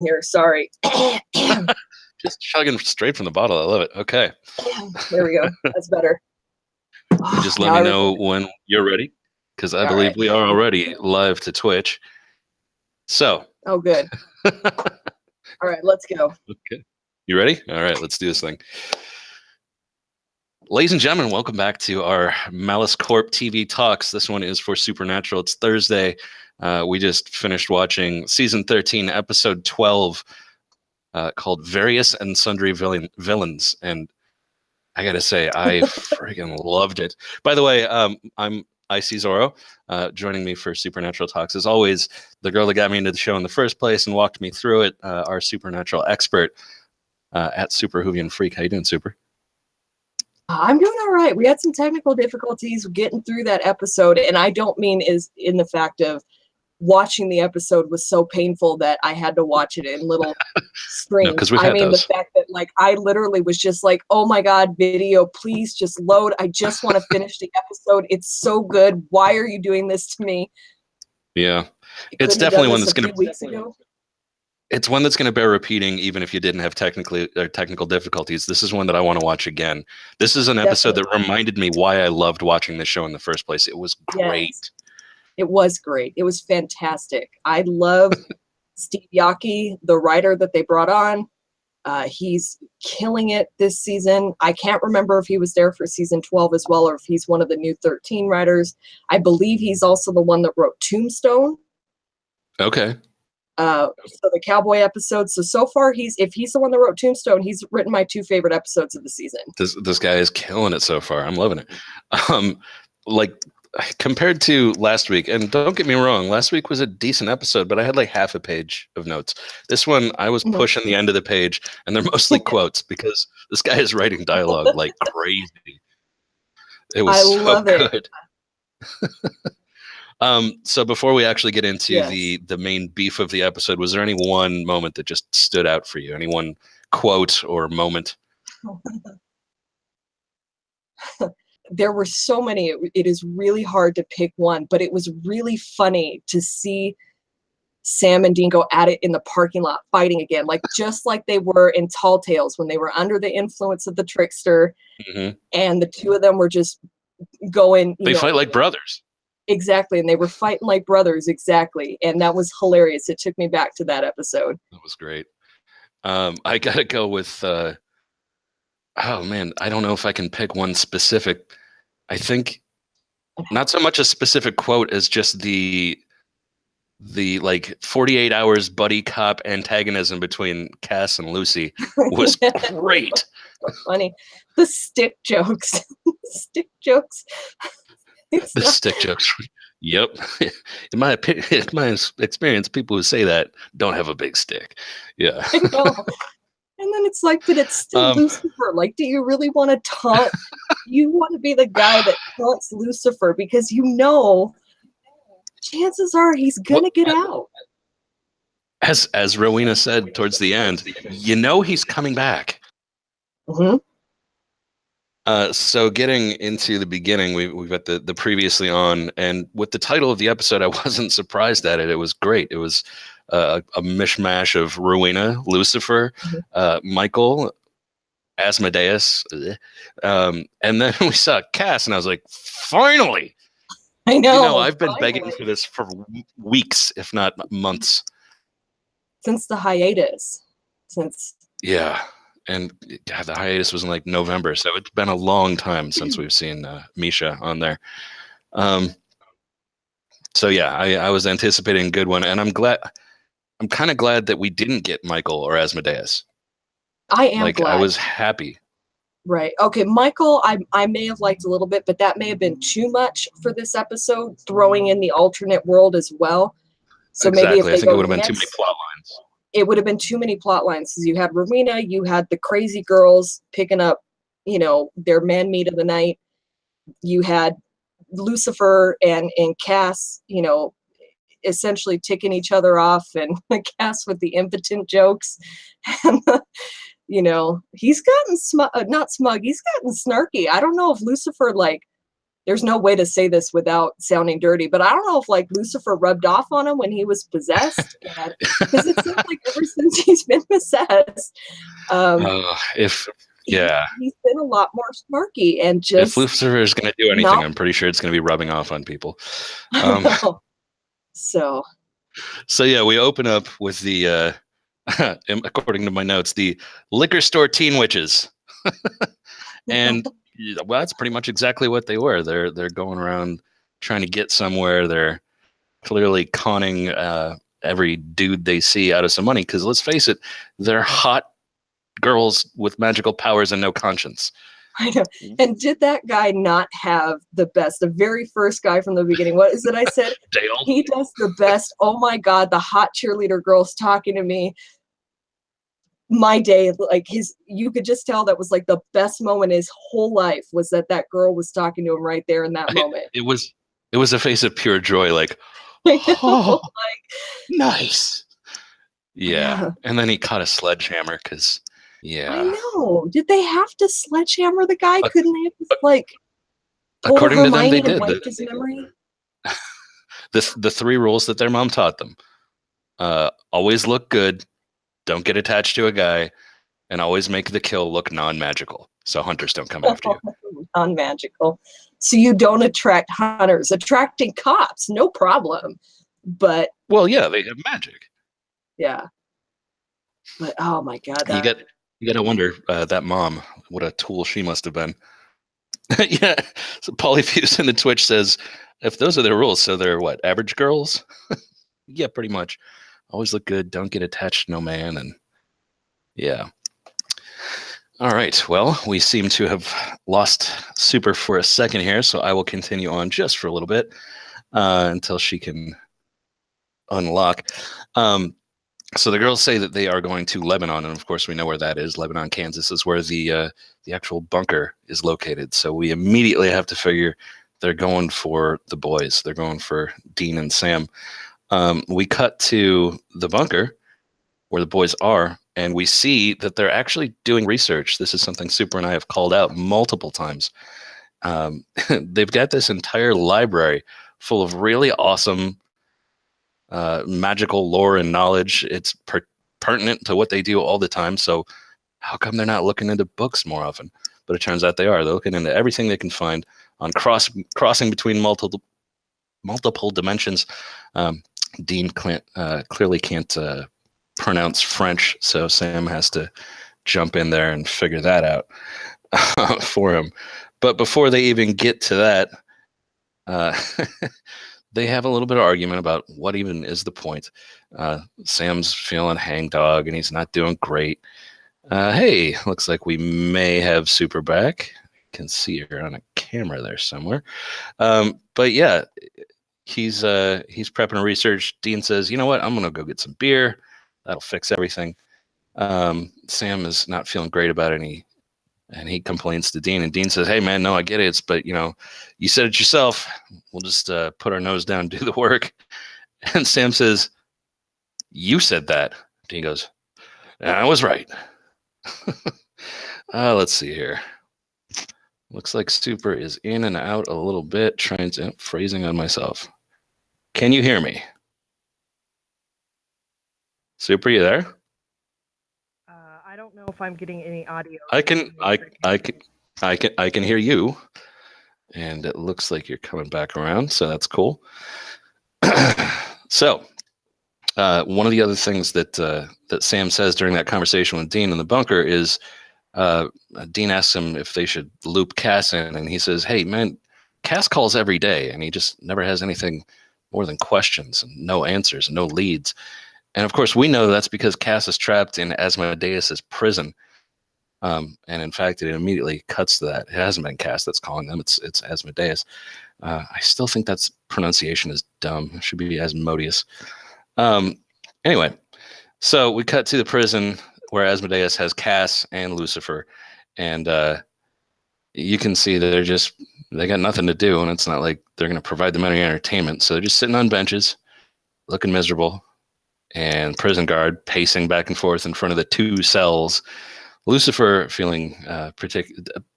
here. Sorry. Just chugging straight from the bottle. I love it. Okay. There we go. That's better. You just let me know when you're ready, because I believe we are already live to Twitch. So. Oh, good. All right, let's go. Okay. You ready? All right, let's do this thing. Ladies and gentlemen, welcome back to our MaliceCorp TV Talks. This one is for Supernatural. It's Thursday. We just finished watching season 13, episode 12, called Various and Sundry Villains. And I got to say, I friggin' loved it. By the way, I'm Icy Zorro. Joining me for Supernatural Talks, as always, the girl that got me into the show in the first place and walked me through it, our Supernatural expert at Super Hoovian Freak. How you doing, Super? I'm doing all right. We had some technical difficulties getting through that episode, and I don't mean is in the fact of watching the episode was so painful that I had to watch it in little streams. No, I mean the fact that like I literally was just like, oh my god, video, please just load. I just want to finish the episode. It's so good. Why are you doing this to me? Yeah, it's definitely one that's going to. It's one that's going to bear repeating, even if you didn't have technical difficulties. This is one that I want to watch again. This is an episode that reminded me why I loved watching this show in the first place. It was great. Yes. It was great. It was fantastic. I love Steve Yockey, the writer that they brought on. He's killing it this season. I can't remember if he was there for season 12 as well, or if he's one of the new 13 writers. I believe he's also the one that wrote Tombstone. Okay. So the cowboy episode. So far, if he's the one that wrote Tombstone, he's written my two favorite episodes of the season. This guy is killing it so far. I'm loving it. Like compared to last week, and don't get me wrong, last week was a decent episode, but I had like half a page of notes. This one, I was pushing the end of the page, and they're mostly quotes because this guy is writing dialogue like crazy. It was so good. So before we actually get into the main beef of the episode, was there any one moment that just stood out for you? Any one quote or moment? There were so many. It is really hard to pick one, but it was really funny to see Sam and Dean go at it in the parking lot fighting again, like just like they were in Tall Tales when they were under the influence of the trickster, and the two of them were just going. They fight like brothers. Exactly, and they were fighting like brothers, exactly, and that was hilarious. It took me back to that episode. That was great. I gotta go with, oh man, I don't know if I can pick one specific. I think not so much a specific quote as just the like 48 hours buddy cop antagonism between Cass and Lucy was great. So funny. The stick jokes. Stick jokes. The stick jokes. Yep. In my opinion, in my experience, people who say that don't have a big stick. Yeah. I know. And then it's like, but it's still Lucifer. Like, do you really want to taunt? You want to be the guy that taunts Lucifer because you know chances are he's gonna get out. As Rowena said towards the end, you know he's coming back. So getting into the beginning, we've got the previously on, and with the title of the episode, I wasn't surprised at it. It was great. It was a mishmash of Rowena, Lucifer, Michael, Asmodeus, and then we saw Cass, and I was like, finally! I know. You know, I've been begging for this for weeks, if not months. Since the hiatus. Yeah. And God, the hiatus was in like November, so it's been a long time since we've seen Misha on there. So yeah, I was anticipating a good one, and I'm kind of glad that we didn't get Michael or Asmodeus. I am glad. I was happy. Right. Okay, Michael, I may have liked a little bit, but that may have been too much for this episode, throwing in the alternate world as well. So exactly. Maybe if I think it would have been too many plot lines. It would have been too many plot lines because you had Rowena, you had the crazy girls picking up, their man meat of the night. You had Lucifer and Cass, essentially ticking each other off, and Cass with the impotent jokes. And, he's gotten not smug, he's gotten snarky. I don't know if Lucifer, there's no way to say this without sounding dirty, but I don't know if like Lucifer rubbed off on him when he was possessed, because it seems like ever since he's been possessed, he's been a lot more snarky and just. If Lucifer is going to do anything, I'm pretty sure it's going to be rubbing off on people. So yeah, we open up with the, according to my notes, the liquor store teen witches, and well, that's pretty much exactly what they were. They're going around trying to get somewhere. They're clearly conning every dude they see out of some money. Because let's face it, they're hot girls with magical powers and no conscience. I know. And did that guy not have the best? The very first guy from the beginning. What is it I said? Dale. He does the best. Oh my God, the hot cheerleader girl's talking to me. My day, like you could just tell that was like the best moment in his whole life was that girl was talking to him right there in that moment. It was a face of pure joy, like, oh, nice. Yeah. And then he caught a sledgehammer because, I know. Did they have to sledgehammer the guy? Couldn't they have just like according to them, they did. His memory? The 3 rules that their mom taught them: always look good, don't get attached to a guy, and always make the kill look non-magical, so hunters don't come after you. Non-magical, so you don't attract hunters. Attracting cops, no problem. But well, yeah, they have magic. Yeah, but oh my God, you got to wonder that mom, what a tool she must have been. Yeah. So Polyfuse in the Twitch says, if those are their rules, so they're what, average girls? Yeah, pretty much. Always look good, don't get attached to no man, and yeah. All right, well, we seem to have lost Super for a second here, so I will continue on just for a little bit until she can unlock. So the girls say that they are going to Lebanon, and of course we know where that is. Lebanon, Kansas is where the actual bunker is located. So we immediately have to figure they're going for the boys. They're going for Dean and Sam. We cut to the bunker where the boys are, and we see that they're actually doing research. This is something Super and I have called out multiple times. They've got this entire library full of really awesome magical lore and knowledge. It's pertinent to what they do all the time. So how come they're not looking into books more often? But it turns out they are. They're looking into everything they can find on crossing between multiple dimensions. Dean clearly can't pronounce French, so Sam has to jump in there and figure that out for him. But before they even get to that, they have a little bit of argument about what even is the point. Sam's feeling hangdog and he's not doing great. Hey, looks like we may have Super back. Can see her on a camera there somewhere. But yeah, he's prepping research. Dean says, you know what? I'm going to go get some beer. That'll fix everything. Sam is not feeling great about it. And he complains to Dean, and Dean says, hey man, no, I get it. But you said it yourself. We'll just put our nose down and do the work. And Sam says, you said that. Dean goes, I was right. Let's see here. Looks like Super is in and out a little bit, phrasing on myself. Can you hear me? Super, you there? I don't know if I'm getting any audio. I can hear you, and it looks like you're coming back around, so that's cool. So, one of the other things that Sam says during that conversation with Dean in the bunker is, Dean asks him if they should loop Cass in, and he says, hey man, Cass calls every day, and he just never has anything more than questions and no answers, no leads. And of course, we know that's because Cass is trapped in Asmodeus's prison. And in fact, it immediately cuts to that. It hasn't been Cass that's calling them. It's Asmodeus. I still think that's pronunciation is dumb. It should be Asmodeus. Anyway, so we cut to the prison where Asmodeus has Cass and Lucifer. And you can see that they got nothing to do. And it's not like they're going to provide them any entertainment. So they're just sitting on benches, looking miserable. And prison guard pacing back and forth in front of the 2 cells. Lucifer feeling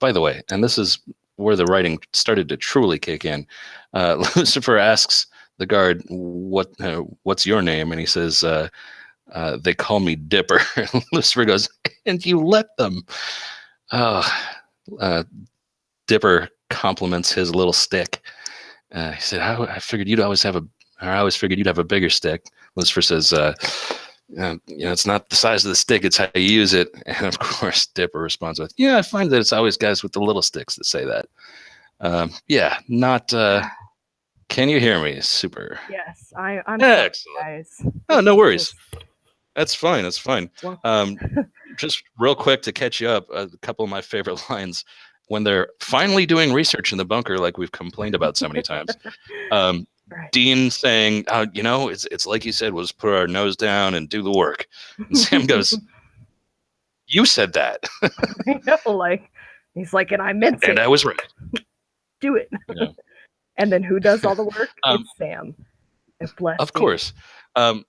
by the way, and this is where the writing started to truly kick in. Lucifer asks the guard, what's your name? And he says, they call me Dipper. Lucifer goes, and you let them. Dipper compliments his little stick. He said, I figured you'd always have I always figured you'd have a bigger stick. Lucifer says, it's not the size of the stick, it's how you use it. And of course, Dipper responds with, yeah, I find that it's always guys with the little sticks that say that. Can you hear me? Super. Yes, I'm Excellent. sorry, guys. Oh, no worries. That's fine. That's fine. Well, Just real quick to catch you up, a couple of my favorite lines when they're finally doing research in the bunker, like we've complained about so many times. right. Dean saying, it's like you said, we'll just put our nose down and do the work. And Sam goes, you said that. I know, he's like, and I meant it. And I was right. Do it. Yeah. And then who does all the work? It's Sam. Of course. And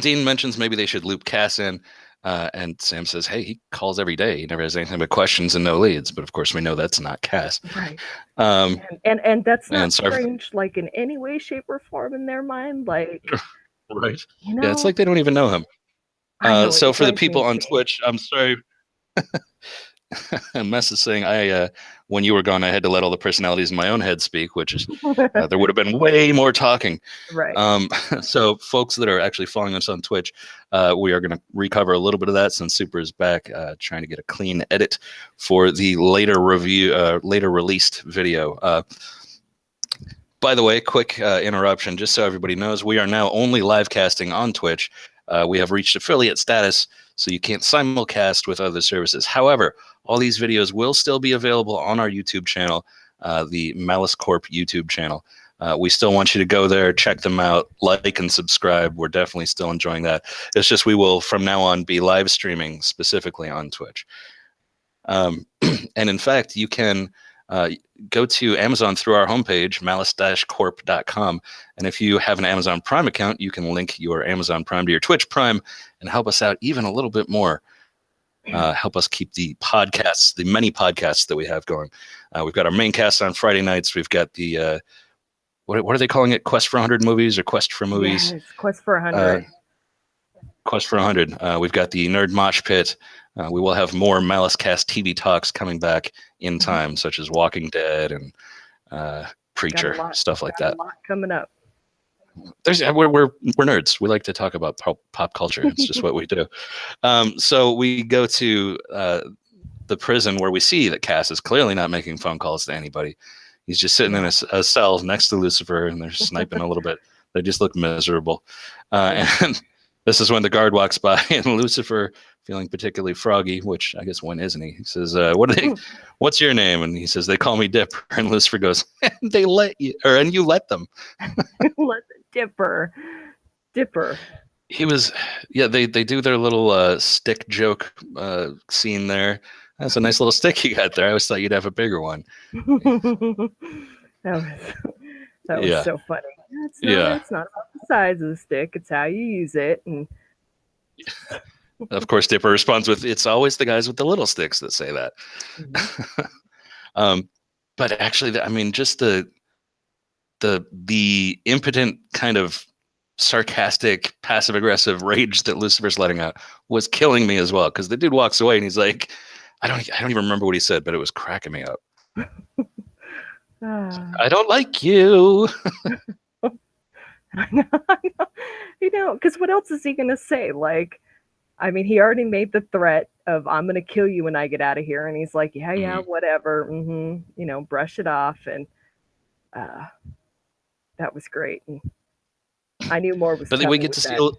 Dean mentions maybe they should loop Cass in. And Sam says, hey, he calls every day. He never has anything but questions and no leads. But of course, we know that's not Cass. Right. And that's not strange, in any way, shape, or form in their mind. Right. Yeah, it's like they don't even know him. So for the people on Twitch, I'm sorry. Mess is saying, when you were gone, I had to let all the personalities in my own head speak, which is there would have been way more talking. Right. So folks that are actually following us on Twitch, we are going to recover a little bit of that since Super is back, trying to get a clean edit for the later released video. By the way, quick interruption, just so everybody knows, we are now only live casting on Twitch. We have reached affiliate status, so you can't simulcast with other services. However, all these videos will still be available on our YouTube channel, the Malice Corp YouTube channel. We still want you to go there, check them out, like and subscribe. We're definitely still enjoying that. It's just we will, from now on, be live streaming specifically on Twitch. And in fact, you can go to Amazon through our homepage, malice-corp.com. And if you have an Amazon Prime account, you can link your Amazon Prime to your Twitch Prime and help us out even a little bit more. Help us keep the podcasts, the many podcasts that we have going. We've got our main cast on Friday nights. We've got the, what are they calling it? Quest for 100 movies or Quest for Movies? Yes, Quest for 100. Quest for 100. We've got the Nerd Mosh Pit. We will have more MaliceCast TV Talks coming back in time, such as Walking Dead and Preacher, stuff like that. A lot coming up. We're nerds. We like to talk about pop culture. It's just what we do. So we go to the prison where we see that Cass is clearly not making phone calls to anybody. He's just sitting in a cell next to Lucifer, and they're sniping a little bit. They just look miserable. And this is when the guard walks by, and Lucifer, feeling particularly froggy, which I guess when isn't he? He says, what's your name? And he says, they call me Dipper. And Lucifer goes, and you let them. Let Dipper. He was, they do their little stick joke scene there. That's a nice little stick you got there. I always thought you'd have a bigger one. that was so funny. It's not about the size of the stick. It's how you use it. And of course, Dipper responds with, it's always the guys with the little sticks that say that. But actually, I mean, just the impotent kind of sarcastic, passive-aggressive rage that Lucifer's letting out was killing me as well. Because the dude walks away and he's like, I don't even remember what he said, but it was cracking me up. I don't like you. I know. Because what else is he going to say? I mean, he already made the threat of, I'm going to kill you when I get out of here. And he's like, yeah, whatever. Brush it off. And that was great. And I knew more was coming. But we get to see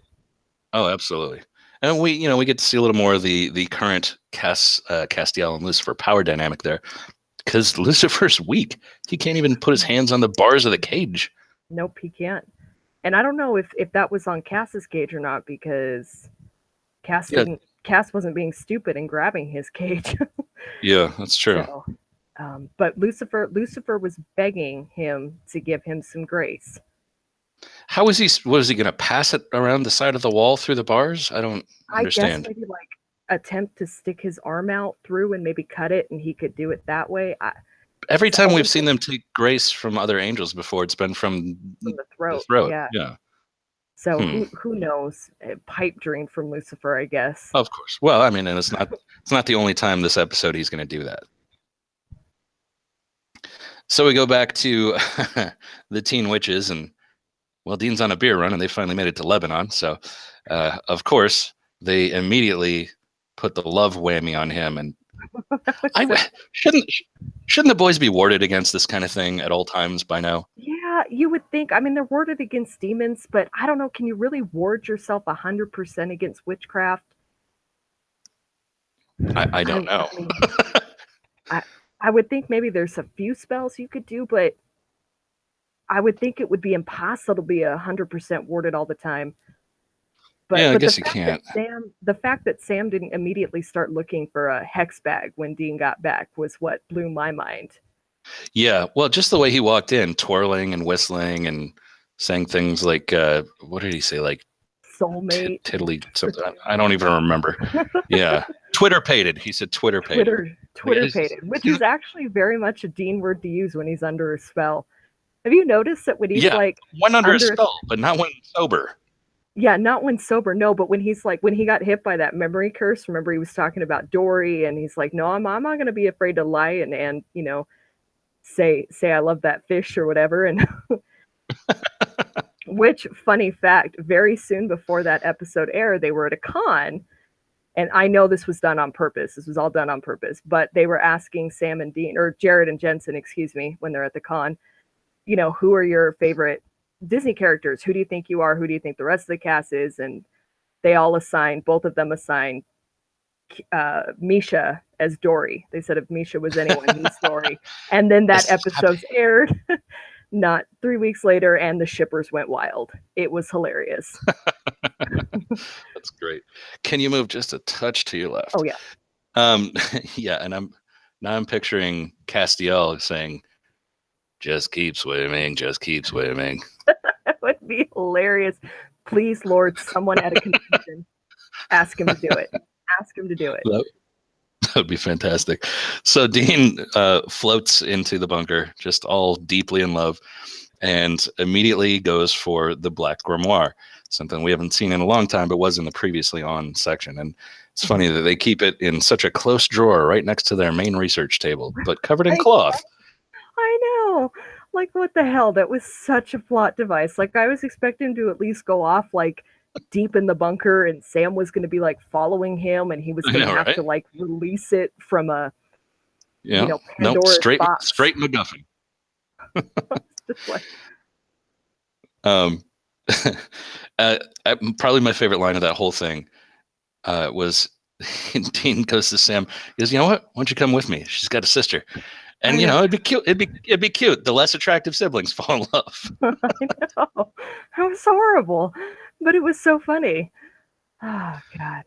absolutely. And we get to see a little more of the current Castiel and Lucifer power dynamic there. Because Lucifer's weak. He can't even put his hands on the bars of the cage. Nope, he can't. And I don't know if that was on Cass's cage or not, because Cass wasn't being stupid and grabbing his cage. Yeah, that's true. So, but Lucifer was begging him to give him some grace. How was he? Was he going to pass it around the side of the wall through the bars? I don't understand. I guess maybe attempt to stick his arm out through and maybe cut it, and he could do it that way. every time we've seen them take grace from other angels before, it's been from the throat. Yeah. So who knows? A pipe dream from Lucifer, I guess. Of course. Well, I mean, and it's not the only time this episode he's going to do that. So we go back to the Teen Witches, and well, Dean's on a beer run, and they finally made it to Lebanon. So, of course, they immediately put the love whammy on him. And shouldn't the boys be warded against this kind of thing at all times by now? Yeah, you would think. I mean, they're warded against demons, but I don't know. Can you really ward yourself 100% against witchcraft? I don't know. I mean, I would think maybe there's a few spells you could do, but I would think it would be impossible to be 100% warded all the time. But, yeah, I guess you can't. The fact that Sam didn't immediately start looking for a hex bag when Dean got back was what blew my mind. Yeah, well, just the way he walked in, twirling and whistling and saying things like, what did he say? Like, soulmate. Tiddly something. I don't even remember. Yeah. Twitter-pated. He said Twitter-pated. Twitter-pated, which is actually very much a Dean word to use when he's under a spell. Have you noticed that when he's like when under a spell, but not when sober? Yeah, not when sober. No, but when he's like, when he got hit by that memory curse, remember he was talking about Dory, and he's like, no, I'm not going to be afraid to lie and you know, say I love that fish or whatever. And which, funny fact, very soon before that episode aired, they were at a con. And I know this was done on purpose. This was all done on purpose. But they were asking Sam and Dean, or Jared and Jensen, excuse me, when they're at the con, you know, who are your favorite Disney characters? Who do you think you are? Who do you think the rest of the cast is? And they all assigned, both of them assigned Misha as Dory. They said if Misha was anyone, he's Dory. And then that episode's aired not 3 weeks later, and the shippers went wild. It was hilarious. That's great. Can you move just a touch to your left? Oh yeah. Yeah, and I'm picturing Castiel saying, "Just keep swimming, just keep swimming." That would be hilarious. Please, Lord, someone at a convention, ask him to do it. Ask him to do it. That would be fantastic. So Dean floats into the bunker, just all deeply in love, and immediately goes for the Black Grimoire, something we haven't seen in a long time, but was in the previously on section. And it's funny that they keep it in such a close drawer right next to their main research table, but covered in cloth. I know. Like, what the hell? That was such a plot device. Like, I was expecting to at least go off, like, deep in the bunker, and Sam was going to be, like, following him, and he was going to have to, like, release it from a, you know, Pandora's box. Straight MacGuffin. Just like... probably my favorite line of that whole thing was Dean goes to Sam. He goes, "You know what? Why don't you come with me? She's got a sister." And you know, it'd be cute. It'd be cute. The less attractive siblings fall in love. I know. It was horrible, but it was so funny. Oh God.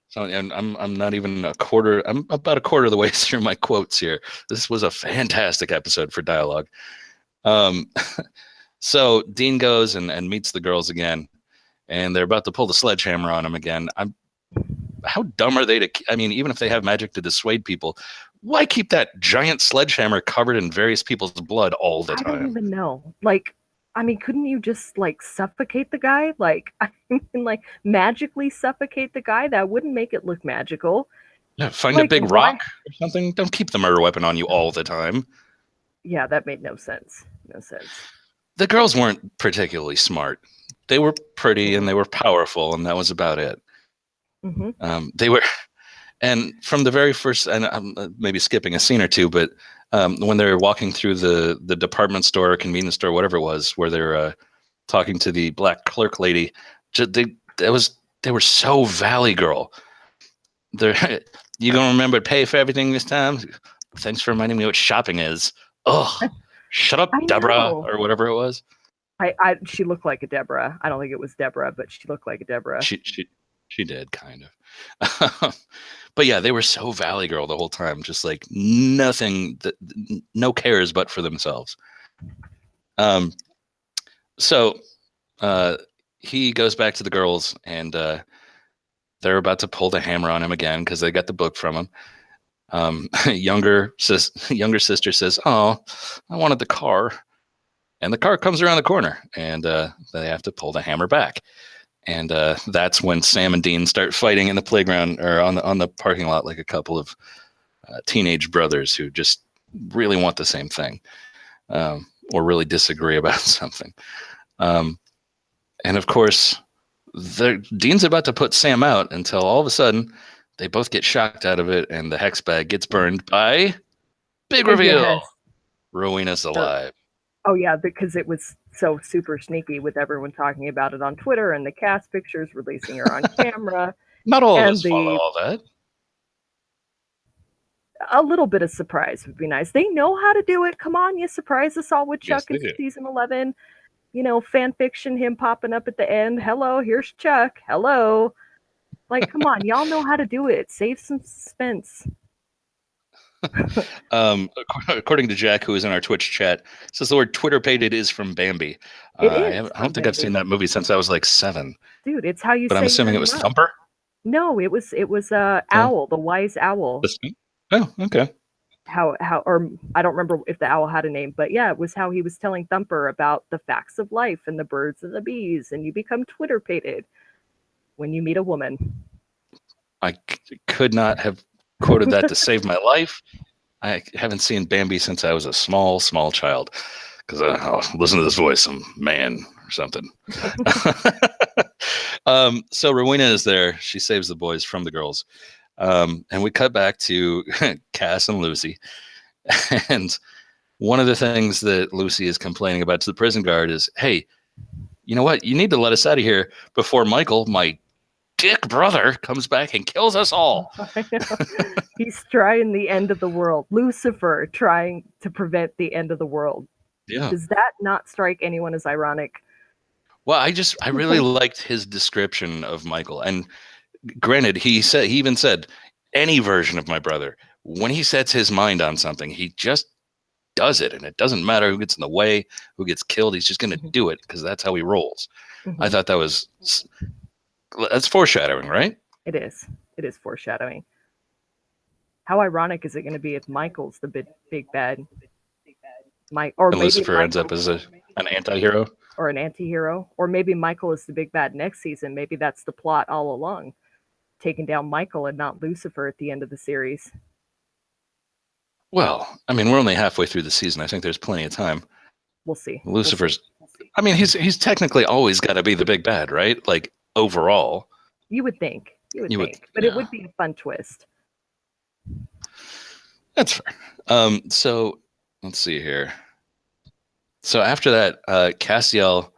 So, and I'm not even a quarter. I'm about a quarter of the way through my quotes here. This was a fantastic episode for dialogue. So Dean goes and meets the girls again, and they're about to pull the sledgehammer on him again. How dumb are they I mean, even if they have magic to dissuade people, why keep that giant sledgehammer covered in various people's blood all the time? I don't even know. Like, I mean, couldn't you just, like, suffocate the guy? Like, I mean, like, magically suffocate the guy? That wouldn't make it look magical. Yeah, find a big rock or something. Don't keep the murder weapon on you all the time. Yeah, that made no sense. No sense. The girls weren't particularly smart. They were pretty and they were powerful, and that was about it. Mm-hmm. They were, and from the very first, and I'm maybe skipping a scene or two, but when they're walking through the department store, convenience store, whatever it was, where they're talking to the black clerk lady, they were so Valley Girl. You gonna remember to pay for everything this time? Thanks for reminding me what shopping is. Oh, shut up, Deborah, or whatever it was. She looked like a Deborah. I don't think it was Deborah, but she looked like a Deborah. She did, kind of. But yeah, they were so Valley Girl the whole time, just like nothing, no cares but for themselves. So he goes back to the girls, and they're about to pull the hammer on him again because they got the book from him. Younger sister says, "Oh, I wanted the car," and the car comes around the corner, and they have to pull the hammer back. And that's when Sam and Dean start fighting in the playground or on the parking lot, like a couple of teenage brothers who just really want the same thing, or really disagree about something. And of course, Dean's about to put Sam out until all of a sudden they both get shocked out of it, and the hex bag gets burned by big reveal. Yes. Rowena's alive. Oh yeah, because it was so super sneaky with everyone talking about it on Twitter and the cast pictures, releasing her on camera. Not all of us follow all that. A little bit of surprise would be nice. They know how to do it. Come on, you surprise us all with Chuck in season 11. You know, fan fiction, him popping up at the end. Hello, here's Chuck. Hello. Like, come on, y'all know how to do it. Save some suspense. According to Jack, who is in our Twitch chat, says the word Twitter-pated is from Bambi. I don't think I've seen that movie since I was like 7. Dude, it's how you But say I'm assuming it was Thumper? No, it was Owl, the wise owl. Oh, okay. How or I don't remember if the owl had a name, but yeah, it was how he was telling Thumper about the facts of life and the birds and the bees, and you become Twitter-pated when you meet a woman. I could not have quoted that to save my life. I haven't seen Bambi since I was a small child, because listen to this voice, I'm man or something. So Rowena is there. She saves the boys from the girls. And we cut back to Cass and Lucy. And one of the things that Lucy is complaining about to the prison guard is, hey, you know what? You need to let us out of here before Michael, my dick brother, comes back and kills us all. He's trying the end of the world. Lucifer trying to prevent the end of the world. Yeah. Does that not strike anyone as ironic? Well, I really liked his description of Michael. And granted, he even said any version of my brother. When he sets his mind on something, he just does it, and it doesn't matter who gets in the way, who gets killed. He's just going to do it because that's how he rolls. I thought that's foreshadowing, right? It is. It is foreshadowing. How ironic is it going to be if Michael's the big bad? Or maybe Lucifer ends Michael, up as an anti-hero? Or an anti-hero. Or maybe Michael is the big bad next season. Maybe that's the plot all along. Taking down Michael and not Lucifer at the end of the series. Well, I mean, we're only halfway through the season. I think there's plenty of time. We'll see. Lucifer's... We'll see. I mean, he's technically always got to be the big bad, right? Like, overall. You would think. You would think. But it would be a fun twist. That's fair. So, let's see here. So after that, Castiel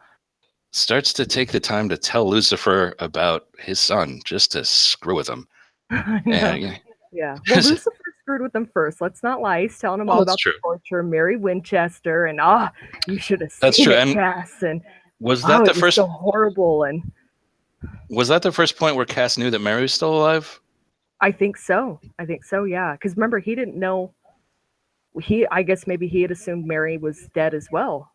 starts to take the time to tell Lucifer about his son, just to screw with him. Yeah. Well, Lucifer screwed with him first. Let's not lie. He's telling him all about the torture, Mary Winchester, and you should have seen it, Cass. And was that the first? So horrible. And was that the first point where Cass knew that Mary was still alive? I think so. Yeah. Because remember, he didn't know. I guess maybe he had assumed Mary was dead as well.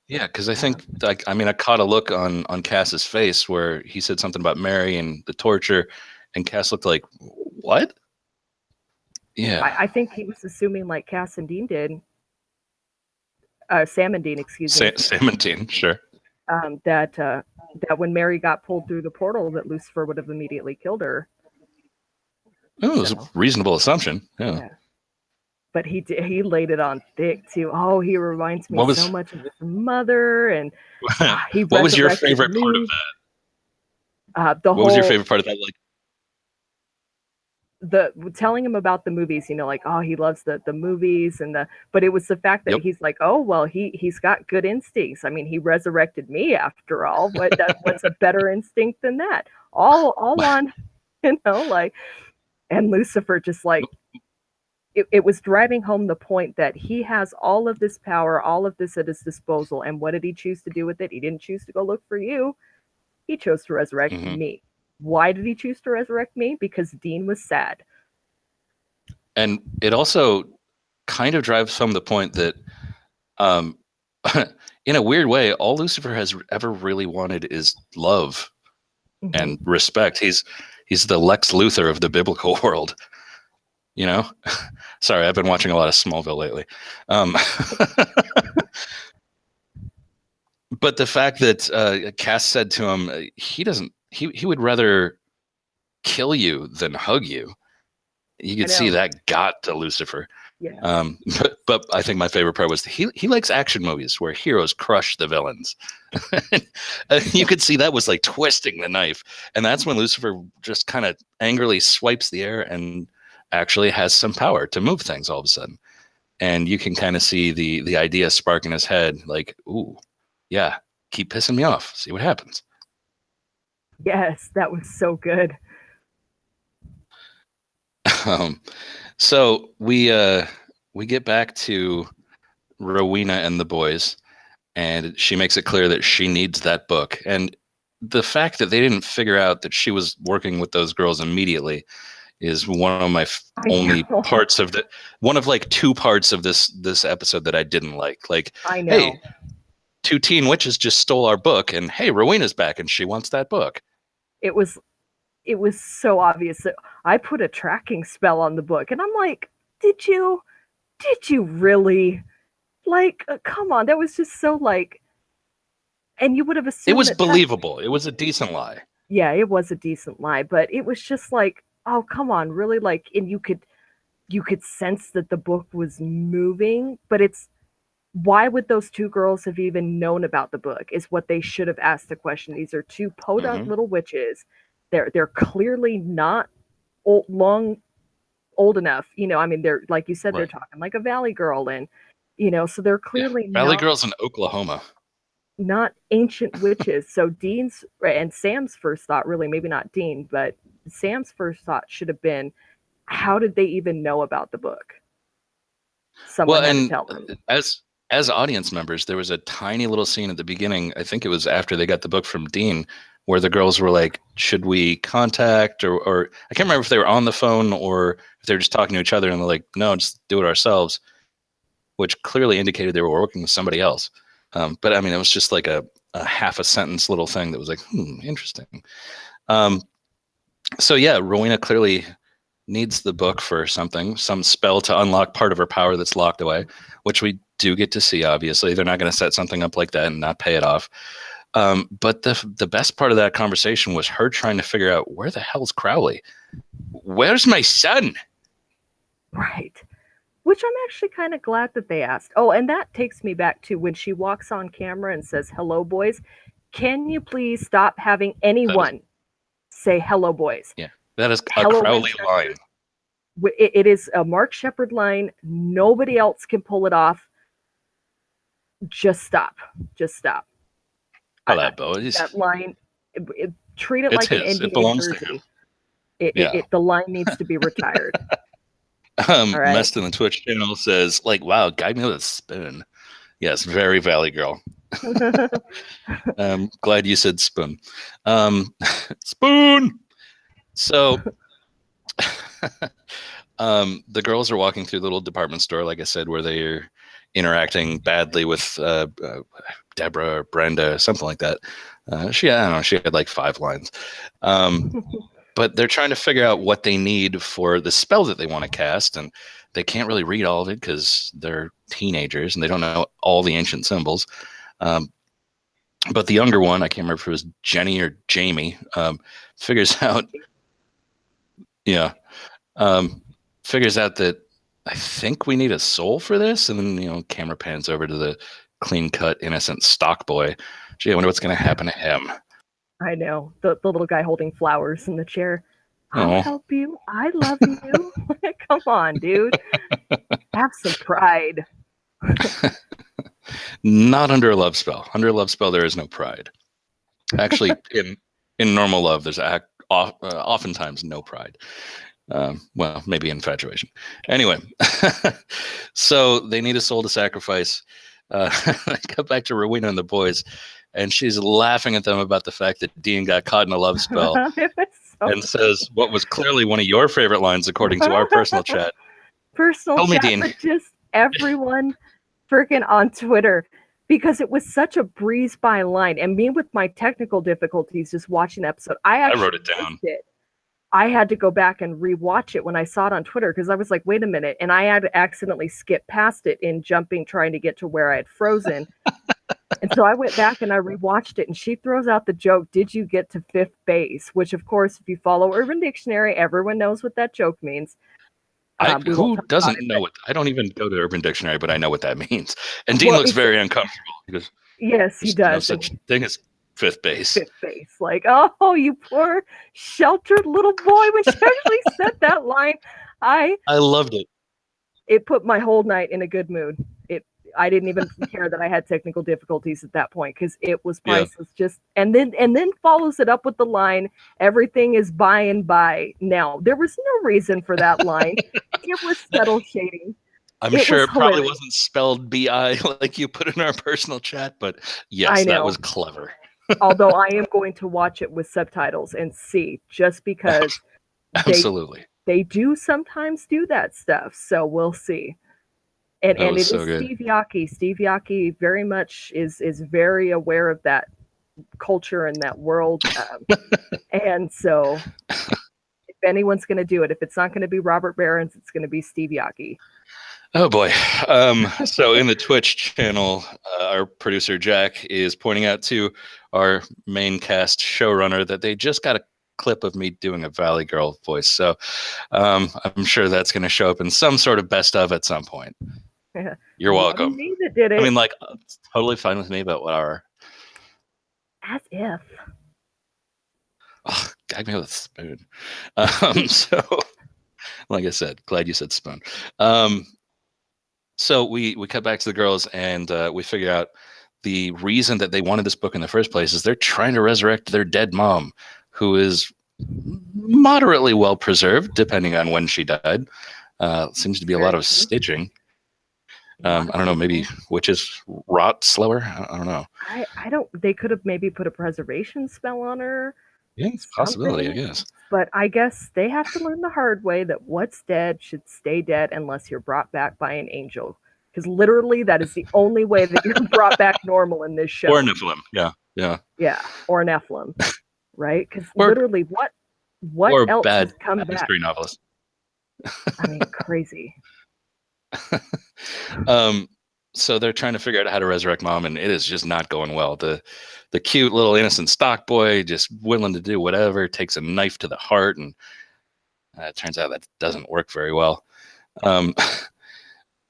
Yeah, because I think, I caught a look on Cass's face where he said something about Mary and the torture, and Cass looked like, what? Yeah. I think he was assuming, like Cass and Dean did. Sam and Dean, excuse me. Sam and Dean, sure. That when Mary got pulled through the portal, that Lucifer would have immediately killed her. Oh, it was a reasonable assumption. Yeah. But he laid it on thick too. Oh, he reminds me so much of his mother, and what was your favorite part of that? What was your favorite part of that? Like telling him about the movies, like, he loves the movies but it was the fact that he's like, oh well, he's got good instincts. I mean, he resurrected me after all. What's a better instinct than that? All on, like, and Lucifer just like. It was driving home the point that he has all of this power, all of this at his disposal. And what did he choose to do with it? He didn't choose to go look for you. He chose to resurrect me. Why did he choose to resurrect me? Because Dean was sad. And it also kind of drives home the point that, in a weird way, all Lucifer has ever really wanted is love and respect. He's the Lex Luthor of the biblical world. You know, sorry, I've been watching a lot of Smallville lately. But the fact that Cass said to him, he would rather kill you than hug you. You could see that got to Lucifer. Yeah. But I think my favorite part was he likes action movies where heroes crush the villains. You could see that was like twisting the knife. And that's when Lucifer just kind of angrily swipes the air and actually has some power to move things all of a sudden. And you can kind of see the idea spark in his head, like, ooh, yeah, keep pissing me off. See what happens. Yes, that was so good. So we get back to Rowena and the boys, and she makes it clear that she needs that book. And the fact that they didn't figure out that she was working with those girls immediately is one of my only parts of one of like two parts of this episode that I didn't like. Like, I know. Hey, two teen witches just stole our book, and hey, Rowena's back and she wants that book. It was so obvious that I put a tracking spell on the book, and I'm like, did you really? Like, come on, that was just so like, and you would have assumed it was believable. It was a decent lie. Yeah, it was a decent lie, but it was just like, oh, come on, really? Like, and you could sense that the book was moving, but why would those two girls have even known about the book is what they should have asked the question. These are two podunk little witches. They're clearly not old enough. You know, I mean, they're, like you said, they're talking like a Valley Girl, and, you know, so they're clearly Valley Girls in Oklahoma. Not ancient witches. So Dean's and Sam's first thought, really, maybe not Dean, but Sam's first thought should have been, how did they even know about the book? Someone had to tell them. As audience members, there was a tiny little scene at the beginning. I think it was after they got the book from Dean, where the girls were like, should we contact or I can't remember if they were on the phone or if they were just talking to each other, and they're like, no, just do it ourselves, which clearly indicated they were working with somebody else. But I mean, it was just like a half a sentence little thing that was like, interesting. So yeah, Rowena clearly needs the book for some spell to unlock part of her power that's locked away, which we do get to see. Obviously, they're not going to set something up like that and not pay it off. But the best part of that conversation was her trying to figure out, where the hell's Crowley? Where's my son? Right. Which I'm actually kind of glad that they asked. Oh, and that takes me back to when she walks on camera and says, hello, boys. Can you please stop having anyone say hello, boys? Yeah, that is a Crowley line. It is a Mark Shepard line. Nobody else can pull it off. Just stop. Just stop. Hello, boys. That line, treat it like an NBA it belongs jersey. to him. The line needs to be retired. Right. Mest in the Twitch channel says, like, wow, guide me with a spoon. Yes, very Valley Girl. Glad you said spoon. Spoon. So the girls are walking through the little department store, like I said, where they're interacting badly with Deborah or Brenda, something like that. I don't know, she had like 5 lines. But they're trying to figure out what they need for the spell that they want to cast, and they can't really read all of it because they're teenagers and they don't know all the ancient symbols. But the younger one, I can't remember if it was Jenny or Jamie, figures out that I think we need a soul for this. And then, camera pans over to the clean-cut, innocent stock boy. Gee, I wonder what's going to happen to him. I know. The little guy holding flowers in the chair. I'll help you. I love you. Come on, dude. Have some pride. Not under a love spell. Under a love spell, there is no pride. Actually, in normal love, there's oftentimes no pride. Well, maybe infatuation. Anyway, so they need a soul to sacrifice. I go back to Rowena and the boys, and she's laughing at them about the fact that Dean got caught in a love spell and says what was clearly one of your favorite lines, according to our personal chat. Tell me, Dean. Just everyone freaking on Twitter, because it was such a breeze by line. And me with my technical difficulties just watching the episode, I wrote it down. I had to go back and rewatch it when I saw it on Twitter because I was like, wait a minute. And I had accidentally skipped past it in jumping, trying to get to where I had frozen. And so I went back and I rewatched it, and she throws out the joke, "Did you get to fifth base?" Which, of course, if you follow Urban Dictionary, everyone knows what that joke means. Who doesn't know it? I don't even go to Urban Dictionary, but I know what that means. And Dean looks very uncomfortable because yes, he does. No such thing as fifth base. Fifth base, like, oh, you poor sheltered little boy. When she actually said that line, I loved it. It put my whole night in a good mood. I didn't even care that I had technical difficulties at that point because it was priceless. Yeah. And then follows it up with the line, "Everything is by and by now." There was no reason for that line. It was subtle shading. I'm sure it probably wasn't spelled B-I like you put in our personal chat, but yes, that was clever. Although I am going to watch it with subtitles and see, just because absolutely they do sometimes do that stuff. So we'll see. And it is Steve Yockey. Steve Yockey very much is very aware of that culture and that world. And so if anyone's going to do it, if it's not going to be Robert Behrens, it's going to be Steve Yockey. Oh boy. So in the Twitch channel, our producer Jack is pointing out to our main cast showrunner that they just got a clip of me doing a Valley Girl voice. So I'm sure that's going to show up in some sort of best of at some point. You're welcome. Me that did it. I mean, like, it's totally fine with me, but whatever. As if. Oh, gag me with a spoon. So, like I said, glad you said spoon. So we cut back to the girls, and we figure out the reason that they wanted this book in the first place is they're trying to resurrect their dead mom, who is moderately well preserved, depending on when she died. Seems to be a lot of stitching. I don't know, maybe witches rot slower. I don't know. I don't. They could have maybe put a preservation spell on her. Yeah, it's a possibility, I guess. But I guess they have to learn the hard way that what's dead should stay dead unless you're brought back by an angel. Because literally, that is the only way that you're brought back normal in this show. Or a Nephilim, yeah, or a Nephilim, right? Because literally, what or else bad has come back? History novelist. I mean, crazy. So they're trying to figure out how to resurrect mom, and it is just not going well. The cute little innocent stock boy, just willing to do whatever, takes a knife to the heart, and it turns out that doesn't work very well.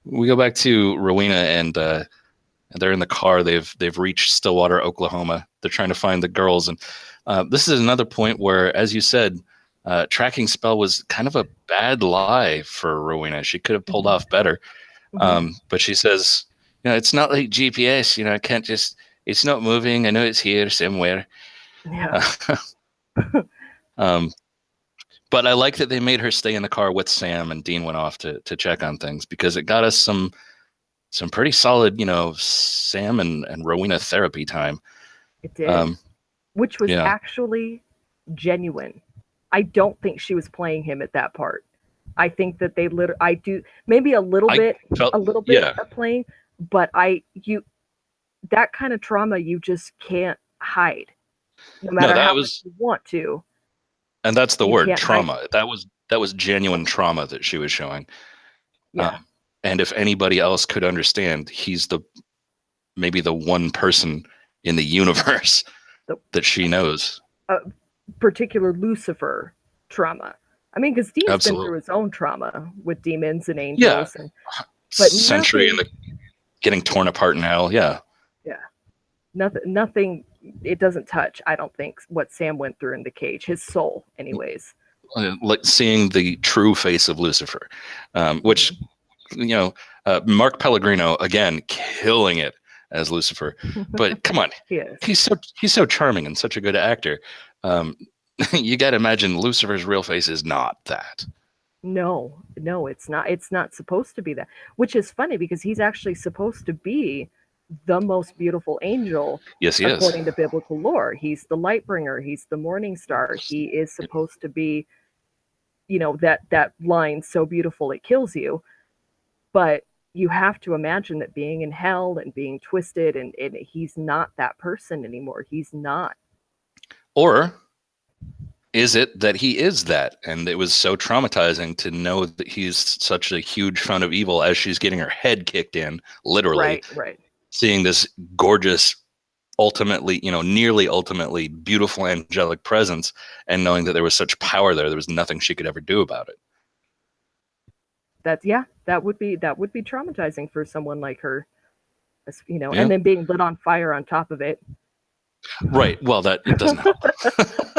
We go back to Rowena, and they're in the car. They've reached Stillwater, Oklahoma. They're trying to find the girls, and this is another point where, as you said, tracking spell was kind of a bad lie for Rowena. She could have pulled off better. But she says, it's not like GPS, I can't just, it's not moving. I know it's here somewhere. Yeah. But I like that they made her stay in the car with Sam, and Dean went off to check on things, because it got us some pretty solid, Sam and Rowena therapy time. It did. Which was actually genuine. I don't think she was playing him at that part. I think that I do maybe a little bit of playing, but that kind of trauma you just can't hide, no matter how much you want to. And that's the word, trauma. That was genuine trauma that she was showing. Yeah. And if anybody else could understand, he's maybe the one person in the universe that she knows. Particular Lucifer trauma. I mean, because Dean's been through his own trauma with demons and angels. Yeah. But Sentry and getting torn apart in hell. Yeah. Yeah. Nothing. It doesn't touch, I don't think, what Sam went through in the cage. His soul, anyways. Like seeing the true face of Lucifer, which, Mark Pellegrino, again, killing it as Lucifer. But come on, he's so charming and such a good actor. You got to imagine Lucifer's real face is not that. No, it's not. It's not supposed to be that, which is funny because he's actually supposed to be the most beautiful angel. Yes, he is. According to biblical lore. He's the light bringer. He's the morning star. He is supposed to be, that line, so beautiful it kills you. But you have to imagine that being in hell and being twisted, and he's not that person anymore. He's not. Or is it that he is that? And it was so traumatizing to know that he's such a huge fan of evil as she's getting her head kicked in, literally. Right. Seeing this gorgeous, ultimately, nearly ultimately beautiful angelic presence, and knowing that there was such power there was nothing she could ever do about it. That would be traumatizing for someone like her, Yeah. and then being lit on fire on top of it. Right. Well, it doesn't help.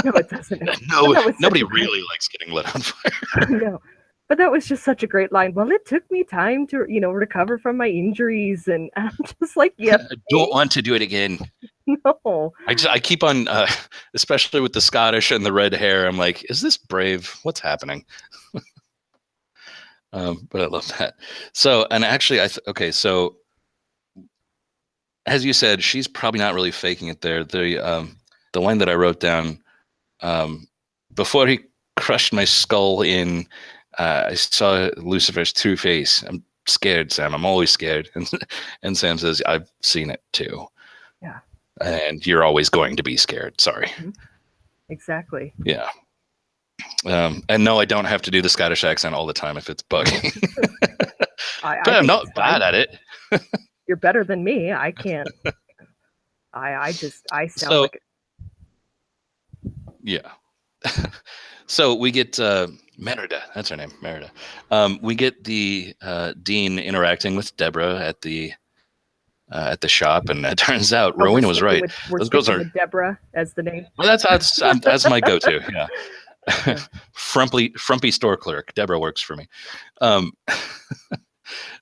No, it doesn't help. No, nobody really likes getting lit on fire. No. But that was just such a great line. Well, it took me time to, recover from my injuries, and I'm just like, yep. I don't want to do it again. No. I keep on, especially with the Scottish and the red hair. I'm like, is this brave? What's happening? But I love that. So, and actually, so as you said, she's probably not really faking it there. The line that I wrote down, before he crushed my skull in, I saw Lucifer's true face. I'm scared, Sam. I'm always scared. And Sam says, I've seen it too. Yeah. And you're always going to be scared. Sorry. Mm-hmm. Exactly. Yeah. And no, I don't have to do the Scottish accent all the time if it's bugging. But I'm not bad at it. You're better than me. I can't. I sound like it. Yeah. So we get Merida. That's her name, Merida. We get the Dean interacting with Deborah at the shop, and it turns out Rowena was right. Those girls are Deborah as the name. Well, that's my go-to. Yeah. Frumpy store clerk. Deborah works for me.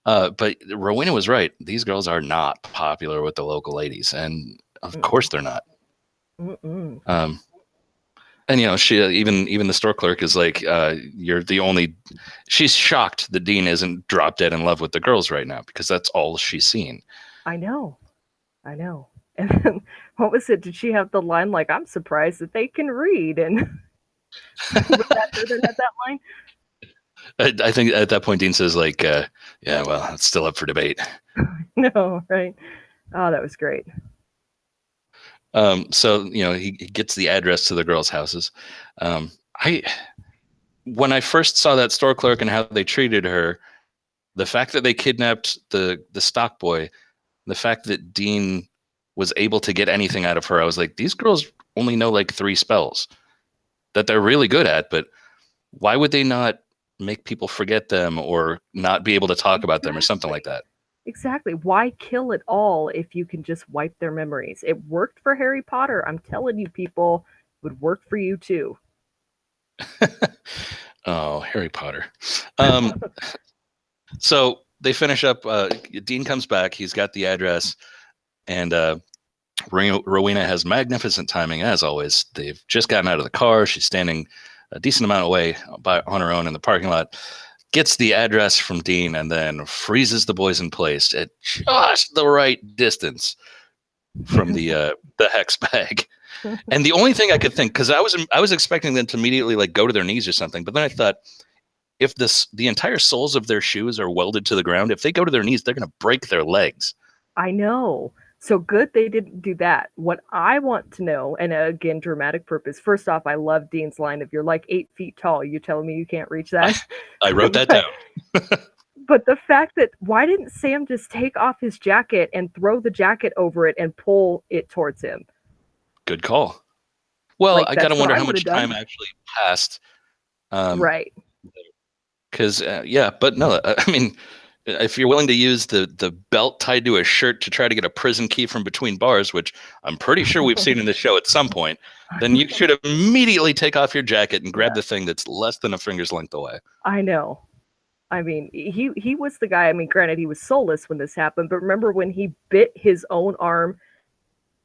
But Rowena was right. These girls are not popular with the local ladies, and of course they're not. And she even the store clerk is like, you're the only. She's shocked that Dean isn't drop dead in love with the girls right now, because that's all she's seen. I know. And then, what was it? Did she have the line like, "I'm surprised that they can read"? And was that her that had that line? I think at that point Dean says like, yeah, well, it's still up for debate. No, right? Oh, that was great. So he gets the address to the girls' houses. When I first saw that store clerk and how they treated her, the fact that they kidnapped the stock boy, the fact that Dean was able to get anything out of her, I was like, these girls only know like 3 spells that they're really good at, but why would they not make people forget them or not be able to talk about them or something like that? Exactly. Why kill it all if you can just wipe their memories? It worked for Harry Potter. I'm telling you, people, it would work for you too. Oh, Harry Potter. So they finish up. Dean comes back. He's got the address, and Rowena has magnificent timing as always. They've just gotten out of the car. She's standing a decent amount away on her own in the parking lot. Gets the address from Dean and then freezes the boys in place at just the right distance from the hex bag. And the only thing I could think, because I was expecting them to immediately like go to their knees or something, but then I thought, if the entire soles of their shoes are welded to the ground, if they go to their knees, they're going to break their legs. I know. So good they didn't do that. What I want to know, and again, dramatic purpose. First off, I love Dean's line of, "You're like 8 feet tall. You telling me you can't reach that?" I wrote that down. But the fact that, why didn't Sam just take off his jacket and throw the jacket over it and pull it towards him? Good call. Well, I gotta wonder how much time actually passed. Right. Because but no, I mean, if you're willing to use the belt tied to a shirt to try to get a prison key from between bars, which I'm pretty sure we've seen in the show at some point, then you should immediately take off your jacket and grab the thing that's less than a finger's length away. I know. I mean, he was the guy. I mean, granted, he was soulless when this happened, but remember when he bit his own arm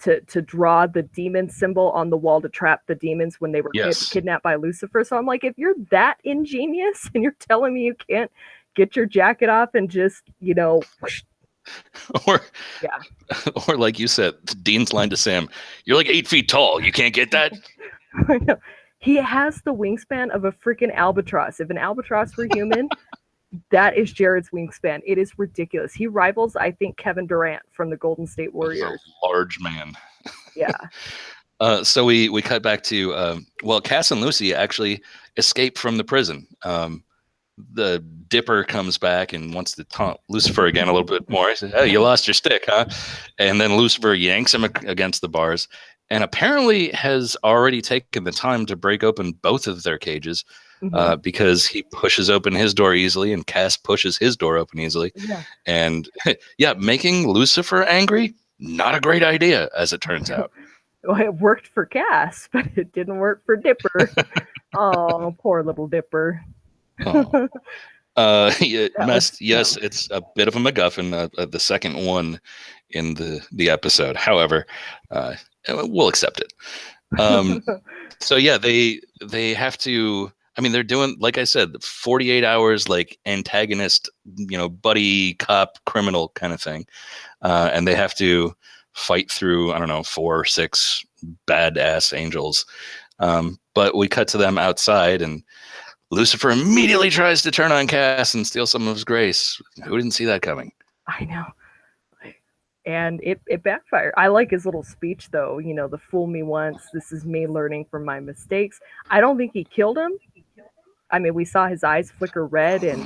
to draw the demon symbol on the wall to trap the demons when they were kidnapped by Lucifer? So I'm like, if you're that ingenious and you're telling me you can't get your jacket off and just, whoosh. Or like you said, Dean's line to Sam, "You're like 8 feet tall. You can't get that." I know. He has the wingspan of a freaking albatross. If an albatross were human, that is Jared's wingspan. It is ridiculous. He rivals, I think, Kevin Durant from the Golden State Warriors. He's a large man. Yeah. So we cut back to well, Cass and Lucy actually escape from the prison. The Dipper comes back and wants to taunt Lucifer again a little bit more. He says, "Hey, you lost your stick, huh?" And then Lucifer yanks him against the bars, and apparently has already taken the time to break open both of their cages, because he pushes open his door easily, and Cass pushes his door open easily. Yeah. And yeah, making Lucifer angry, not a great idea, as it turns out. Well, it worked for Cass, but it didn't work for Dipper. Oh, poor little Dipper. Oh. Yes, it's a bit of a MacGuffin, the second one in the episode. However, we'll accept it. So yeah, they have to. I mean, they're doing, like I said, 48 hours, like antagonist, buddy cop criminal kind of thing, and they have to fight through, I don't know, 4 or 6 badass angels. But we cut to them outside, and Lucifer immediately tries to turn on Cass and steal some of his grace. Who didn't see that coming? I know. And it backfired. I like his little speech, though. The fool me once. This is me learning from my mistakes. I don't think he killed him. I mean, we saw his eyes flicker red, and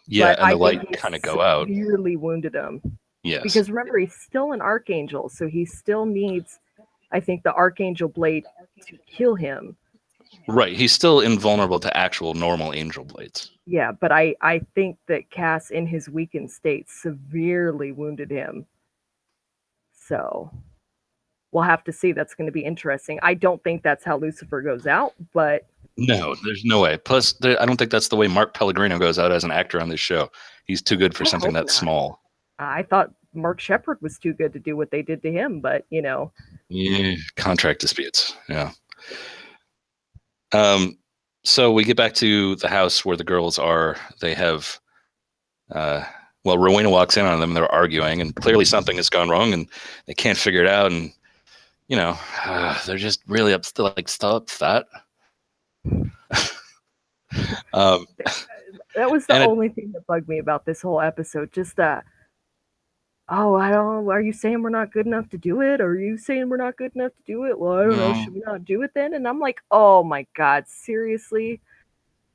the light kind of go out. Severely wounded him. Yes. Because remember, he's still an archangel, so he still needs, I think, the archangel blade to kill him. Right. He's still invulnerable to actual normal angel blades. Yeah, but I think that Cass, in his weakened state, severely wounded him. So we'll have to see. That's going to be interesting. I don't think that's how Lucifer goes out, but... No, there's no way. Plus, I don't think that's the way Mark Pellegrino goes out as an actor on this show. He's too good for something that small. I thought Mark Sheppard was too good to do what they did to him, but, Yeah, contract disputes. Yeah. So we get back to the house where the girls are. They have, Rowena walks in on them. They're arguing, and clearly something has gone wrong, and they can't figure it out. And they're just really upset. That was the only thing that bugged me about this whole episode. Just I don't know. Are you saying we're not good enough to do it? Or are you saying we're not good enough to do it? Well, I don't know. Should we not do it then? And I'm like, oh my God, seriously?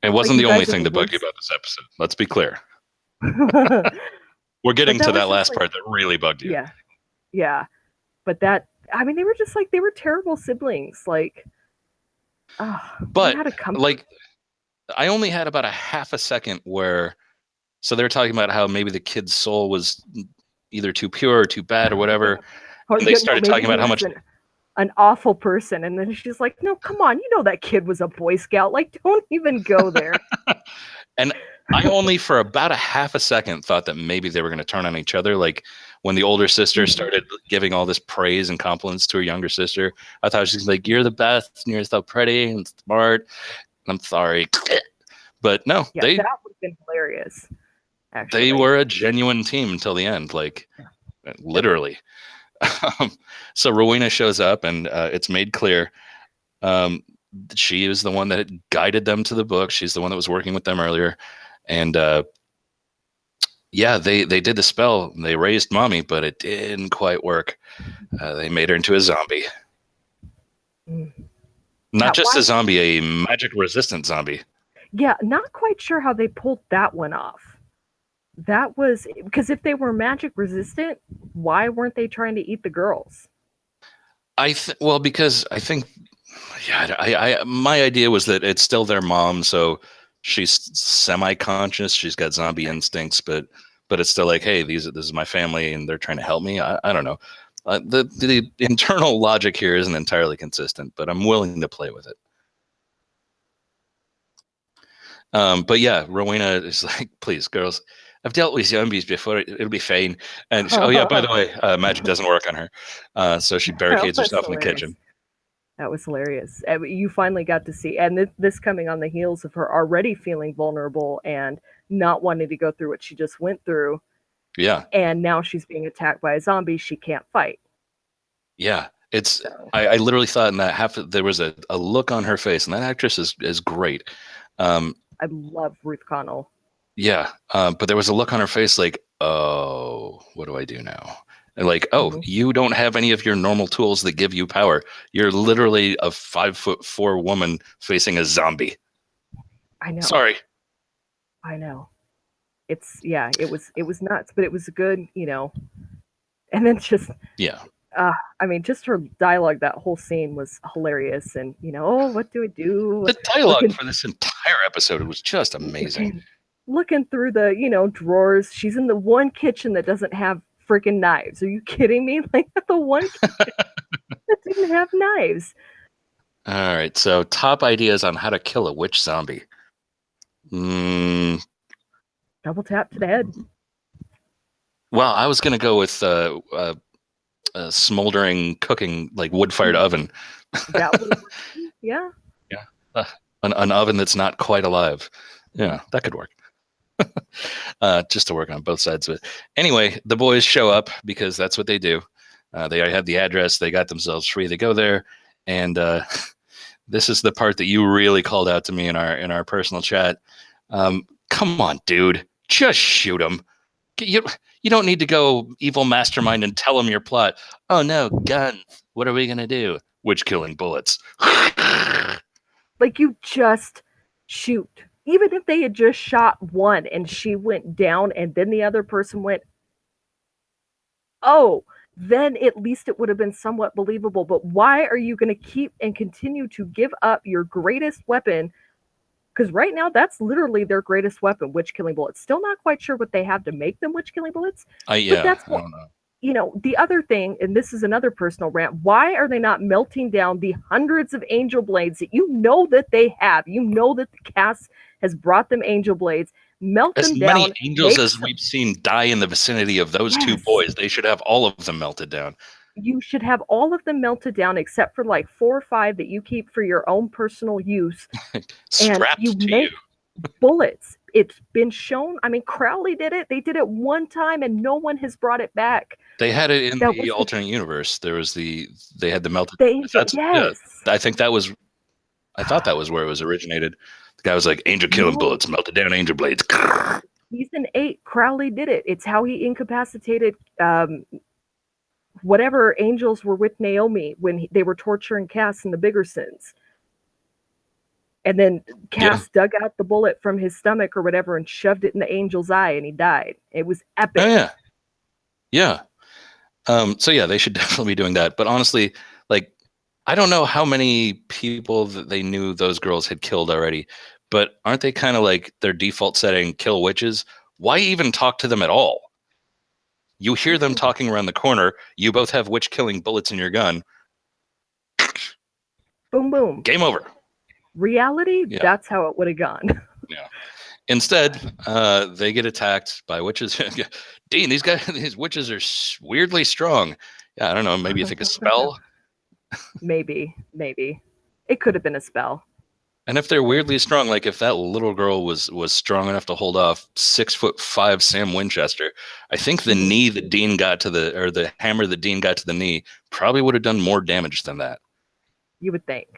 It wasn't the only thing that bugged you about this episode. Let's be clear. We're getting to that last part that really bugged you. Yeah. Yeah. But they were just they were terrible siblings. But I only had about a half a second where, so they were talking about how maybe the kid's soul was either too pure or too bad or whatever. And they started talking about how much an awful person, and then she's like, "No, come on, that kid was a Boy Scout. Don't even go there." And I only for about a half a second thought that maybe they were going to turn on each other. Like when the older sister started giving all this praise and compliments to her younger sister, I thought she was like, "You're the best, and you're so pretty and smart." I'm sorry, but no, that would have been hilarious. Actually, they were a genuine team until the end, literally. So Rowena shows up, and it's made clear she is the one that guided them to the book. She's the one that was working with them earlier, and they did the spell. They raised Mommy, but it didn't quite work. They made her into a zombie. Not just a zombie, a magic resistant zombie. Yeah, not quite sure how they pulled that one off. That was because if they were magic resistant, why weren't they trying to eat the girls? Because I think, my idea was that it's still their mom, so she's semi-conscious. She's got zombie instincts, but it's still like, hey, this is my family, and they're trying to help me. I don't know. The internal logic here isn't entirely consistent, but I'm willing to play with it. But yeah, Rowena is like, please, girls, I've dealt with zombies before. It'll be fine. And by the way, magic doesn't work on her. So she barricades herself in the kitchen. That was hilarious. You finally got to see, and this coming on the heels of her already feeling vulnerable and not wanting to go through what she just went through. Yeah. And now she's being attacked by a zombie she can't fight. Yeah. I literally thought in that there was a look on her face, and that actress is great. I love Ruth Connell. Yeah. But there was a look on her face like, oh, what do I do now? And like, oh, you don't have any of your normal tools that give you power. You're literally a 5'4" woman facing a zombie. I know. Sorry. I know. It was nuts, but it was good, and then just I mean, just her dialogue, that whole scene was hilarious. And, oh, what do I do? The dialogue for this entire episode was just amazing. Looking through the, drawers. She's in the one kitchen that doesn't have freaking knives. Are you kidding me? Like, the one kitchen that didn't have knives. All right. So, top ideas on how to kill a witch zombie. Double tap to the head. Well, I was going to go with a smoldering cooking, like wood-fired oven. That would work. Yeah. Yeah. An oven that's not quite alive. Yeah, that could work. Just to work on both sides of it. Anyway, the boys show up because that's what they do. They have the address. They got themselves free. They go there, and this is the part that you really called out to me in our personal chat. Come on, dude, just shoot him. You don't need to go evil mastermind and tell him your plot. Oh no, guns. What are we gonna do? Witch killing bullets. Like, you just shoot. Even if they had just shot one and she went down and then the other person went, oh, then at least it would have been somewhat believable. But why are you going to keep and continue to give up your greatest weapon? Because right now, that's literally their greatest weapon, witch killing bullets. Still not quite sure what they have to make them witch killing bullets. Yeah, but that's I don't know. The other thing, and this is another personal rant, why are they not melting down the hundreds of angel blades that that they have? You know that the cast has brought them angel blades. Melt them down. As many angels as we've seen die in the vicinity of those two boys, they should have all of them melted down. You should have all of them melted down except for like 4 or 5 that you keep for your own personal use. Strapped and you to make you. Bullets. It's been shown. I mean, Crowley did it. They did it one time and no one has brought it back. They had it in the alternate universe. They had the melted. I think that was. I thought that was where it was originated. The guy was like, angel killing bullets, melted down angel blades. Season 8, Crowley did it. It's how he incapacitated whatever angels were with Naomi when they were torturing Cass and the Biggersons. And then Cass dug out the bullet from his stomach or whatever and shoved it in the angel's eye and he died. It was epic. Oh, yeah. Yeah. So yeah, they should definitely be doing that. But honestly, like, I don't know how many people that they knew those girls had killed already, but aren't they kind of like their default setting, kill witches? Why even talk to them at all? You hear them talking around the corner. You both have witch killing bullets in your gun. Boom, boom. Game over. Reality, that's how it would have gone. Yeah. Instead, they get attacked by witches. Dean, these witches are weirdly strong. Yeah, I don't know. Maybe you think a spell? Maybe. It could have been a spell. And if they're weirdly strong, like if that little girl was strong enough to hold off 6'5" Sam Winchester, I think the knee that Dean got to the hammer that Dean got to the knee probably would have done more damage than that. You would think.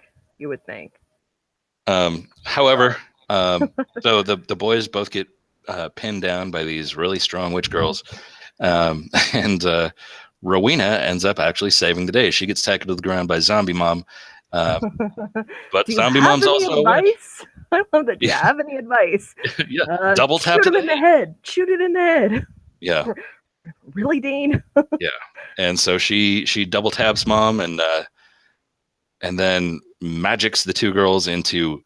However, so the boys both get pinned down by these really strong witch girls, and Rowena ends up actually saving the day. She gets tackled to the ground by Zombie Mom, but Zombie Mom's also advice? I love that. Do you have any advice? Yeah, double tap shoot it in the head. Shoot it in the head. Yeah. Really, Dean? Yeah, and so she double taps Mom and then magics the two girls into.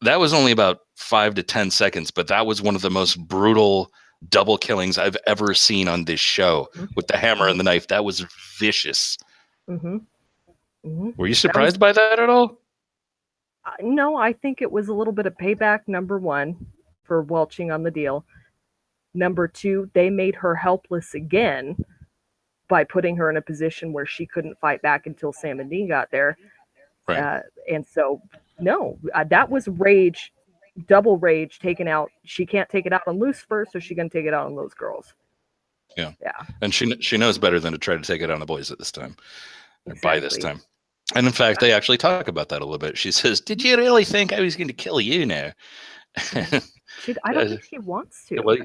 That was only about 5 to 10 seconds, but that was one of the most brutal double killings I've ever seen on this show with the hammer and the knife. That was vicious. Mm-hmm. Mm-hmm. Were you surprised by that at all? No, I think it was a little bit of payback, number 1, for welching on the deal. Number 2, they made her helpless again by putting her in a position where she couldn't fight back until Sam and Dean got there. Right. And so, no, that was rage, double rage taken out. She can't take it out on Lucifer, so she's going to take it out on those girls. Yeah. And she knows better than to try to take it on the boys at this time. Exactly. By this time. And in fact, they actually talk about that a little bit. She says, did you really think I was going to kill you now? I don't think she wants to. Well,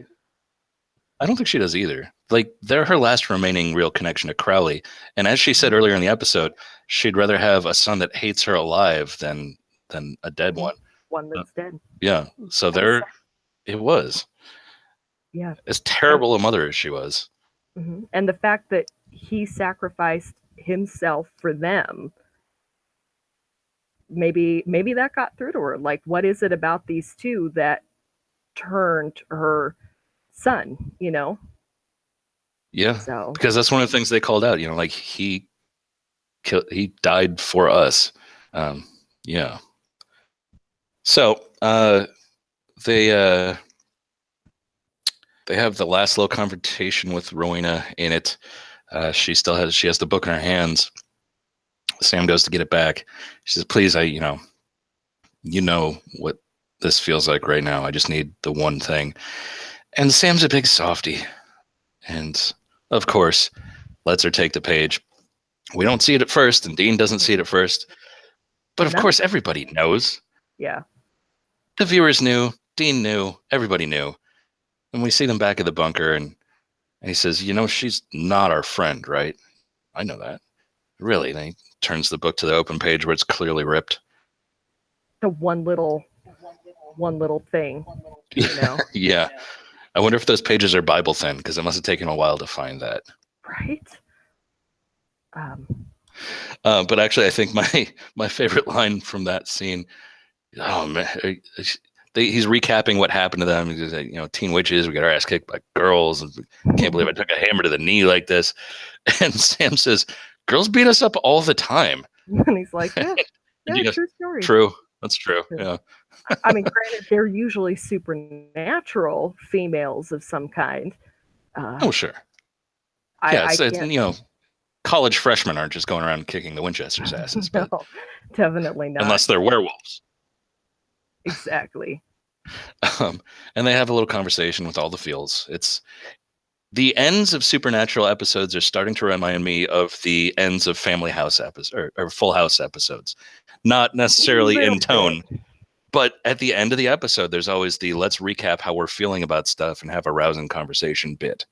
I don't think she does either. Like, they're her last remaining real connection to Crowley. And as she said earlier in the episode, she'd rather have a son that hates her alive than a dead one. One that's dead. Yeah. So it was. Yeah. As terrible a mother as she was. Mm-hmm. And the fact that he sacrificed himself for them, maybe that got through to her. Like, what is it about these two that turned her son, you know? Yeah. So because that's one of the things they called out, you know, like he died for us. Yeah. So they have the last little confrontation with Rowena in it. She has the book in her hands. Sam goes to get it back. She says, please, you know what this feels like right now. I just need the one thing. And Sam's a big softy. And of course, lets her take the page. We don't see it at first, and Dean doesn't see it at first. But of course, everybody knows. Yeah. The viewers knew. Dean knew. Everybody knew. And we see them back at the bunker, and he says, you know, she's not our friend, right? I know that. Really? And he turns the book to the open page where it's clearly ripped. The one little thing, you know? Yeah. I wonder if those pages are Bible thin, because it must have taken a while to find that. Right? But actually, I think my favorite line from that scene, oh man, he's recapping what happened to them. He's like, you know, teen witches, we got our ass kicked by girls. And can't believe I took a hammer to the knee like this. And Sam says, girls beat us up all the time. And he's like, yeah, true story. True. That's true. Yeah. I mean, granted, they're usually supernatural females of some kind. Oh, sure. It's, you know, college freshmen aren't just going around kicking the Winchester's asses. No, definitely not. Unless they're werewolves. Exactly. And they have a little conversation with all the feels. It's the ends of supernatural episodes are starting to remind me of the ends of Family House episodes or Full House episodes. Not necessarily in tone, but at the end of the episode, there's always the let's recap how we're feeling about stuff and have a rousing conversation bit.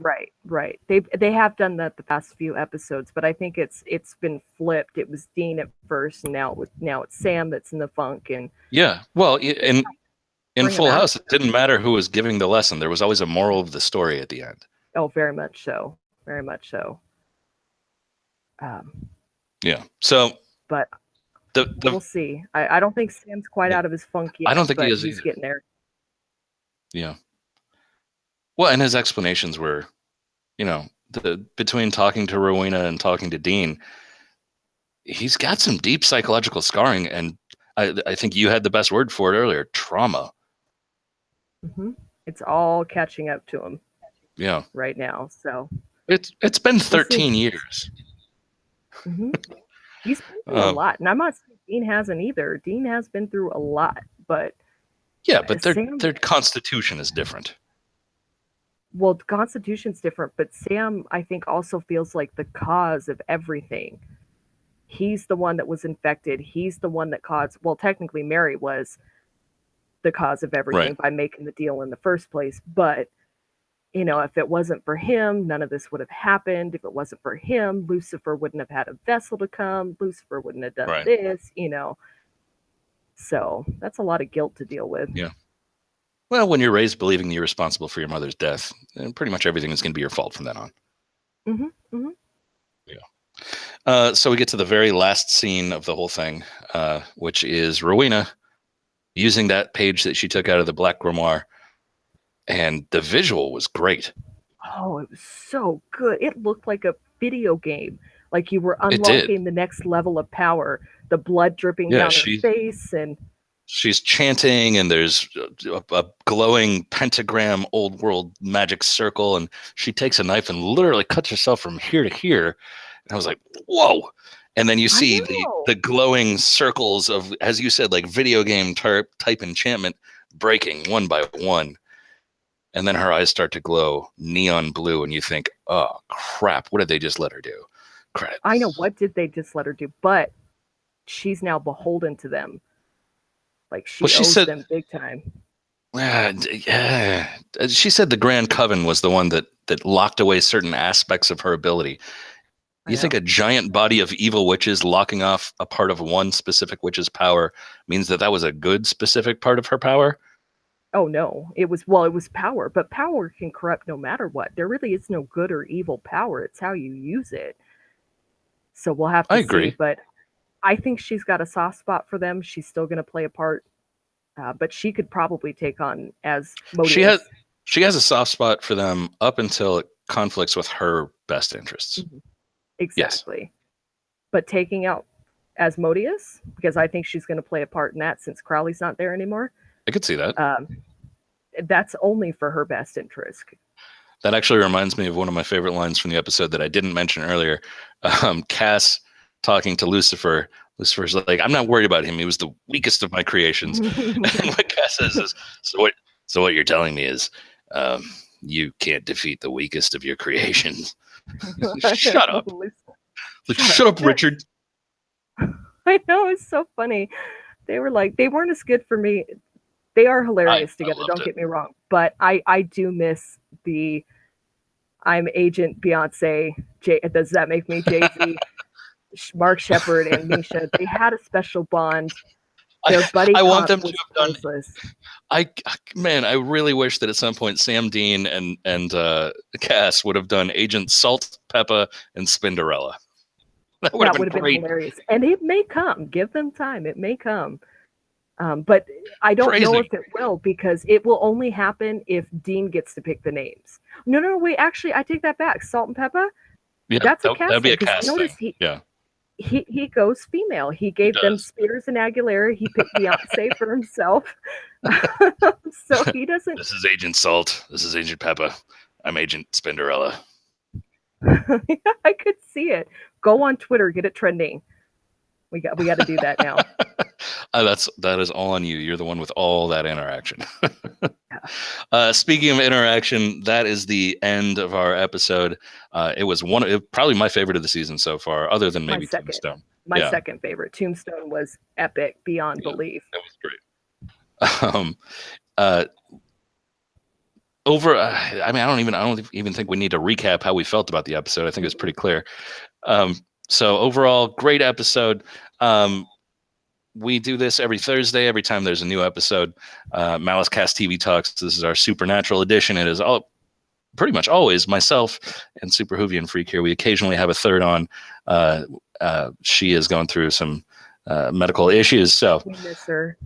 Right. They have done that the past few episodes, but I think it's been flipped. It was Dean at first, and now it's Sam that's in the funk. And yeah, well, in Full House, it didn't matter who was giving the lesson. There was always a moral of the story at the end. Oh, very much so. Very much so. Yeah. So, but we'll see. I don't think Sam's quite out of his funk yet. I don't think he is. He's getting there. Yeah. Well, and his explanations were, you know, between talking to Rowena and talking to Dean, he's got some deep psychological scarring, and I think you had the best word for it earlier: trauma. Mm-hmm. It's all catching up to him. Yeah. Right now, so it's been 13 years. Mm-hmm. He's been through a lot, and I'm not saying Dean hasn't either. Dean has been through a lot, but yeah, but their constitution is different. Well, the Constitution's different, but Sam, I think, also feels like the cause of everything. He's the one that was infected. He's the one that caused, well, technically Mary was the cause of everything by making the deal in the first place. But, you know, if it wasn't for him, none of this would have happened. If it wasn't for him, Lucifer wouldn't have had a vessel to come. Lucifer wouldn't have done this, you know. So that's a lot of guilt to deal with. Yeah. Well, when you're raised believing you're responsible for your mother's death, then pretty much everything is going to be your fault from then on. Mm-hmm. Mm-hmm. Yeah. So we get to the very last scene of the whole thing, which is Rowena using that page that she took out of the Black Grimoire, and the visual was great. Oh, it was so good. It looked like a video game, like you were unlocking the next level of power. The blood dripping down her face, and she's chanting, and there's a glowing pentagram, old world magic circle, and she takes a knife and literally cuts herself from here to here. And I was like, whoa. And then you see the glowing circles of, as you said, like video game type enchantment breaking one by one. And then her eyes start to glow neon blue, and you think, oh, crap, what did they just let her do? Credits. I know, what did they just let her do? But she's now beholden to them. Like, she owes them big time. Yeah. She said the Grand Coven was the one that locked away certain aspects of her ability. You think a giant body of evil witches locking off a part of one specific witch's power means that was a good specific part of her power? Oh no, it was power, but power can corrupt no matter what. There really is no good or evil power. It's how you use it. So we'll have to see, but I think she's got a soft spot for them. She's still going to play a part, but she could probably take on as Modius. She has a soft spot for them up until it conflicts with her best interests. Mm-hmm. Exactly. Yes. But taking out Asmodeus, because I think she's going to play a part in that since Crowley's not there anymore. I could see that. That's only for her best interest. That actually reminds me of one of my favorite lines from the episode that I didn't mention earlier. Cass talking to Lucifer. Lucifer's like, I'm not worried about him. He was the weakest of my creations. And what Cass says is, so what you're telling me is you can't defeat the weakest of your creations. Shut up. Shut up, Richard. I know, it's so funny. They were like, they weren't as good for me. They are hilarious together, don't get me wrong. But I do miss the I'm Agent Beyonce. Does that make me Jay-Z? Mark Shepard and Misha. They had a special bond. Their buddy I want them to have priceless. done. I really wish that at some point Sam Dean and Cass would have done Agent Salt, Peppa, and Spinderella. That would have been hilarious. And it may come. Give them time. It may come. But I don't know if it will, because it will only happen if Dean gets to pick the names. No, wait. Actually, I take that back. Salt and Peppa. Yeah, that's a cast. That'd be a cast notice thing. He goes female. He gave them Spears and Aguilera. He picked Beyonce for himself. So he doesn't. This is Agent Salt. This is Agent Peppa. I'm Agent Spinderella. I could see it. Go on Twitter, get it trending. We got to do that now. That is all on you. You're the one with all that interaction. Speaking of interaction, that is the end of our episode. It was probably my favorite of the season so far, other than maybe Tombstone. My second favorite. Tombstone was epic beyond belief. That was great. I don't even think we need to recap how we felt about the episode. I think it's pretty clear. So overall, great episode. We do this every Thursday, every time there's a new episode. MaliceCast TV Talks. This is our Supernatural edition. It is pretty much always myself and Super Hoovian Freak here. We occasionally have a third on. She is going through some medical issues, so we miss her.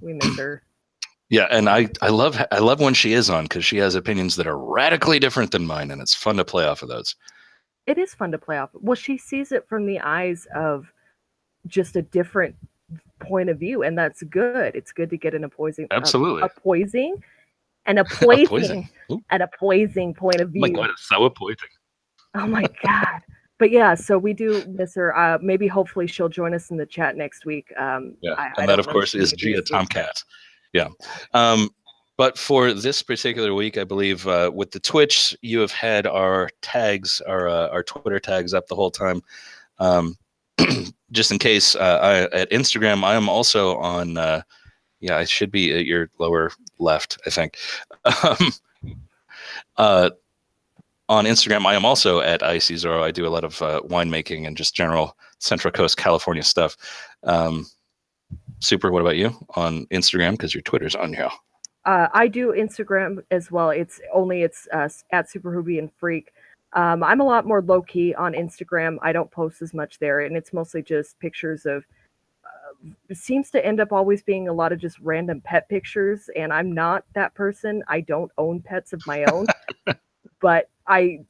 Yeah, and I love when she is on, because she has opinions that are radically different than mine, and it's fun to play off of those. It is fun to play off. Well, she sees it from the eyes of just a different point of view, and that's good. It's good to get an opposing point of view. My God, it's so opposing. Oh my God. But yeah, so we do miss her. Maybe hopefully she'll join us in the chat next week. And that, of course, is Gia Tomcat. Yeah. But for this particular week, I believe with the Twitch, you have had our tags, our Twitter tags up the whole time. Just in case, at Instagram, I am also on. I should be at your lower left, I think. On Instagram, I am also at IC0. I do a lot of winemaking and just general Central Coast California stuff. Super, what about you on Instagram? Because your Twitter's on here. I do Instagram as well. It's at Super Hoovian Freak. I'm a lot more low key on Instagram. I don't post as much there, and it's mostly just pictures of. It seems to end up always being a lot of just random pet pictures, and I'm not that person. I don't own pets of my own, but I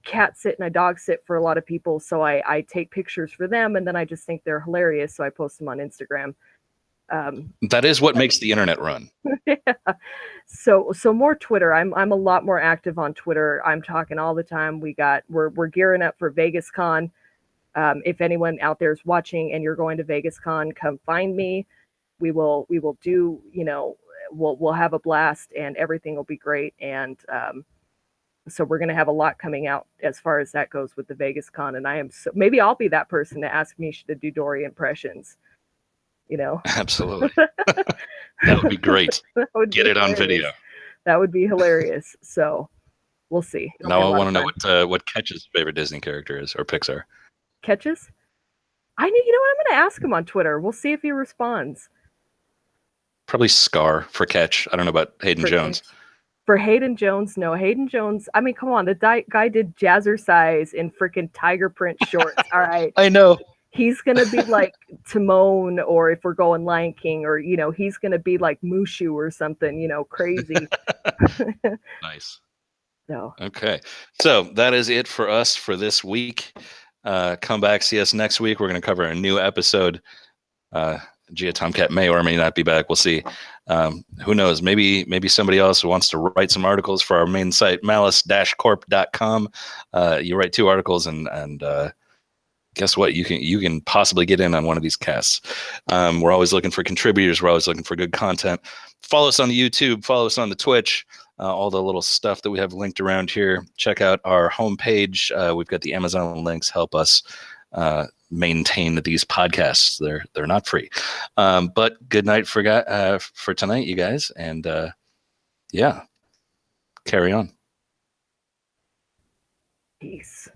cat sit and I dog sit for a lot of people, so I take pictures for them, and then I just think they're hilarious, so I post them on Instagram. That is what makes the internet run. Yeah. So more Twitter. I'm a lot more active on Twitter. I'm talking all the time. We're gearing up for Vegas Con. If anyone out there is watching and you're going to Vegas Con, come find me. We will do, we'll have a blast and everything will be great. And so we're going to have a lot coming out as far as that goes with the Vegas Con. And maybe I'll be that person to ask Misha to do Dory impressions. Absolutely. That would be great. Get it on video. That would be hilarious. So we'll see. It'll be Now a I lot want of to fun. know what Catch's favorite Disney character is, or Pixar. Catches? You know what? I'm going to ask him on Twitter. We'll see if he responds. Probably Scar for Catch. I don't know about Hayden Jones. For Hayden Jones, no. Hayden Jones, I mean, come on. The guy did jazzercise in freaking tiger print shorts. All right. I know. He's going to be like Timon, or if we're going Lion King, or, he's going to be like Mushu or something, crazy. Nice. So. Okay. So that is it for us for this week. Come back, see us next week. We're going to cover a new episode. Gia Tomcat may or may not be back. We'll see. Who knows? Maybe somebody else wants to write some articles for our main site, malice-corp.com. You write 2 articles and guess what? You can possibly get in on one of these casts. We're always looking for contributors. We're always looking for good content. Follow us on the YouTube. Follow us on the Twitch. All the little stuff that we have linked around here. Check out our homepage. We've got the Amazon links. Help us maintain these podcasts. They're not free. But good night for tonight, you guys. And yeah, carry on. Peace.